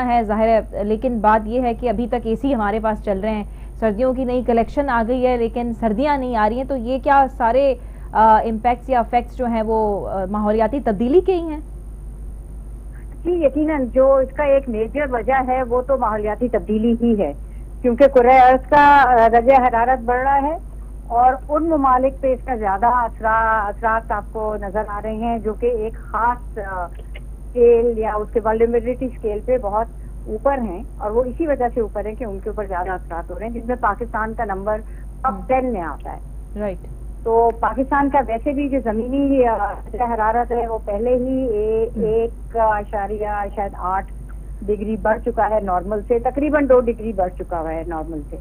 ہے ظاہر ہے، لیکن بات یہ ہے کہ ابھی تک اے سی ہمارے پاس چل رہے ہیں، سردیوں کی نئی کلیکشن آ گئی ہے لیکن سردیاں نہیں آ رہی ہیں، تو یہ کیا سارے امپیکٹس یا افیکٹس جو ہیں وہ ماحولیاتی تبدیلی کے ہی ہیں؟ جی یقیناً جو اس کا ایک میجر وجہ ہے وہ تو ماحولیاتی تبدیلی ہی ہے، کیونکہ کرۂ ارض کا درجہ حرارت بڑھ رہا ہے اور ان ممالک پہ اس کا زیادہ اثرات آپ کو نظر آ رہے ہیں جو کہ ایک خاص اسکیل یا اس کے ولنریبلٹی اسکیل پہ بہت اوپر ہیں، اور وہ اسی وجہ سے اوپر ہیں کہ ان کے اوپر زیادہ اثرات ہو رہے ہیں، جس میں پاکستان کا نمبر ٹاپ 10 میں آتا ہے۔ رائٹ۔ تو پاکستان کا ویسے بھی جو زمینی درجہ حرارت ہے وہ پہلے ہی 1.8 ڈگری بڑھ چکا ہے نارمل سے، تقریباً 2 ڈگری بڑھ چکا ہوا ہے نارمل سے۔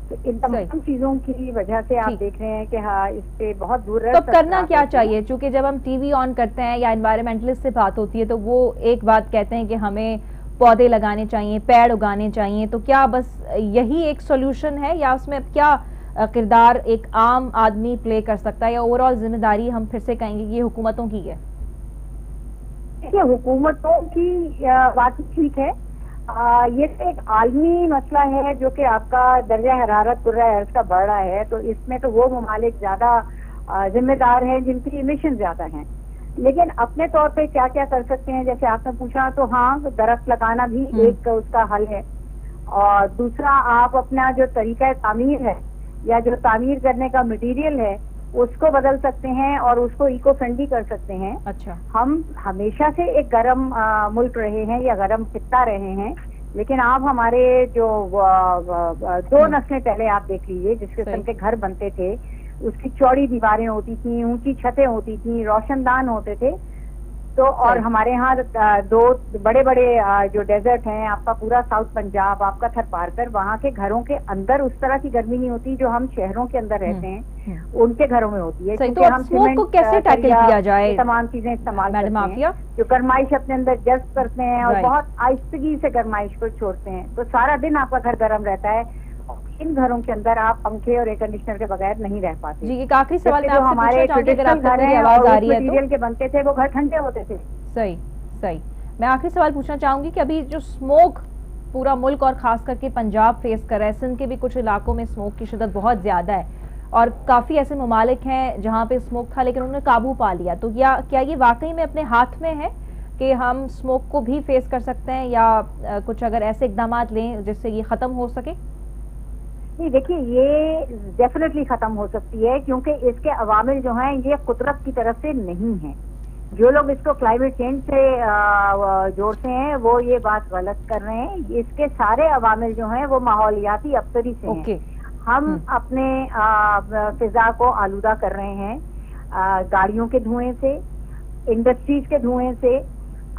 تو ان تمام چیزوں کی وجہ سے آپ دیکھ رہے ہیں کہ ہاں اس پہ بہت دور تو کرنا کیا چاہیے؟ چونکہ جب ہم ٹی وی آن کرتے ہیں یا انوائرمنٹلسٹ سے بات ہوتی ہے تو وہ ایک بات کہتے ہیں کہ ہمیں پودے لگانے چاہیے، پیڑ اگانے چاہیے، تو کیا بس یہی ایک سولوشن ہے یا اس میں کیا کردار ایک عام آدمی پلے کر سکتا ہے، یا اوورآل ذمہ داری ہم پھر سے کہیں گے کہ یہ حکومتوں کی ہے؟ دیکھیے حکومتوں کی بات ٹھیک ہے، یہ ایک عالمی مسئلہ ہے جو کہ آپ کا درجہ حرارت کرۂ ارض کا بڑھ رہا ہے، تو اس میں تو وہ ممالک زیادہ ذمہ دار ہیں جن کی ایمیشن زیادہ ہیں، لیکن اپنے طور پہ کیا کیا کر سکتے ہیں جیسے آپ نے پوچھا، تو ہاں درخت لگانا بھی ایک اس کا حل ہے، اور دوسرا آپ اپنا جو طریقہ تعمیر ہے یا جو تعمیر کرنے کا مٹیریل ہے اس کو بدل سکتے ہیں اور اس کو ایکو فرینڈلی کر سکتے ہیں۔ اچھا، ہم ہمیشہ سے ایک گرم ملک رہے ہیں یا گرم خطہ رہے ہیں، لیکن آپ ہمارے جو 2 نسلیں پہلے آپ دیکھ لیجیے جس قسم کے گھر بنتے تھے، اس کی چوڑی دیواریں ہوتی تھیں، اونچی چھتیں ہوتی تھیں، روشن دان ہوتے تھے، تو اور ہمارے ہاں 2 بڑے بڑے جو ڈیزرٹ ہیں، آپ کا پورا ساؤتھ پنجاب، آپ کا تھر پارکر، وہاں کے گھروں کے اندر اس طرح کی گرمی نہیں ہوتی جو ہم شہروں کے اندر رہتے ہیں ان کے گھروں میں ہوتی ہے، کیونکہ ہم سموک کو کیسے ٹیکل کیا جائے؟ تمام چیزیں استعمال کرتے ہیں جو گرمائش اپنے اندر جذب کرتے ہیں اور بہت آہستگی سے گرمائش کو چھوڑتے ہیں، تو سارا دن آپ کا گھر گرم رہتا ہے، ان گھروں کے اندر آپ پنکھے اور ایئر کنڈیشنر کے بغیر نہیں رہ پاتے۔ جی ایک آخری سوال میں جو آپ سے ہمارے پوچھنا چاہوں گی اگر آپ کو میری آواز آ رہی ہے تو مٹیریل کے بنتے تھے وہ گھر ٹھنڈے ہوتے تھے۔ صحیح۔ میں آخری سوال پوچھنا چاہوں گی کہ ابھی جو سموک پورا ملک اور خاص کر کے پنجاب فیس کر رہا ہے، سندھ کے بھی کچھ علاقوں میں سموک کی شدت بہت زیادہ ہے اور کافی ایسے ممالک ہیں جہاں پہ سموک تھا لیکن انہوں نے قابو پا لیا، تو کیا یہ واقعی میں اپنے ہاتھ میں ہے کہ ہم سموک کو بھی فیس کر سکتے ہیں یا کچھ اگر ایسے اقدامات لیں جس سے یہ ختم ہو سکے؟ نہیں دیکھیے یہ ڈیفینیٹلی ختم ہو سکتی ہے، کیونکہ اس کے عوامل جو ہیں یہ قدرت کی طرف سے نہیں ہیں، جو لوگ اس کو کلائمیٹ چینج سے جوڑتے ہیں وہ یہ بات غلط کر رہے ہیں، اس کے سارے عوامل جو ہیں وہ ماحولیاتی ابتری سے ہیں۔ ہم اپنے فضا کو آلودہ کر رہے ہیں گاڑیوں کے دھوئیں سے، انڈسٹریز کے دھوئیں سے،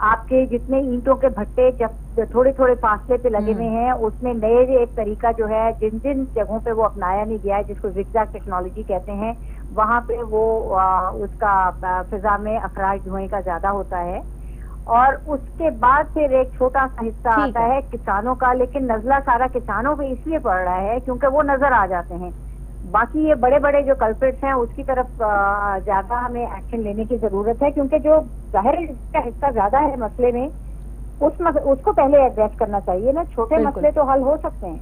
آپ کے جتنے اینٹوں کے بھٹے جب تھوڑے تھوڑے فاصلے پہ لگے ہوئے ہیں اس میں نئے ایک طریقہ جو ہے جن جن جگہوں پہ وہ اپنایا نہیں گیا ہے جس کو زگزیگ ٹیکنالوجی کہتے ہیں، وہاں پہ وہ اس کا فضا میں اخراج دھوئیں کا زیادہ ہوتا ہے، اور اس کے بعد پھر ایک چھوٹا سا حصہ آتا ہے کسانوں کا، لیکن نزلہ سارا کسانوں پہ اس لیے پڑ رہا ہے کیونکہ وہ نظر آ جاتے ہیں، باقی یہ بڑے بڑے جو کلپریٹس ہیں اس کی طرف زیادہ ہمیں ایکشن لینے کی ضرورت ہے، کیونکہ جو ظاہر کا حصہ زیادہ ہے مسئلے میں اس کو پہلے ایڈریس کرنا چاہیے نا، چھوٹے مسئلے تو حل ہو سکتے ہیں،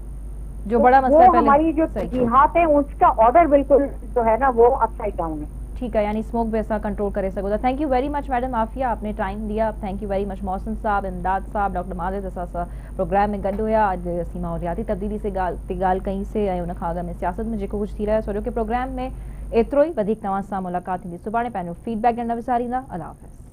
جو بڑا مسئلہ وہ ہماری جو ترجیحات ہیں اس کا آرڈر بالکل جو ہے نا وہ اپ سائڈ ڈاؤن ہے۔ ٹھیک ہے، یعنی سموک ویسا کنٹرول کرے سکو۔ Thank you very much madam Afia, آپ نے ٹائم دیا، thank you very much Mohsin صاحب، امداد صاحب، ڈاکٹر ماجد اساسا پروگرام میں گڈ ہویا آج اسی ماحولیاتی تبدیلی سے گال کہیں سے آئے انہیں خاگا میں سیاست میں جیکو کچھ تھی رہا ہے سوریو کے پروگرام میں ایترو ہی ودھیک تواں سان ملاقات تھیندی، سبانے پینو فیڈ بیک ڈنڈا وساریندا، اللہ حافظ۔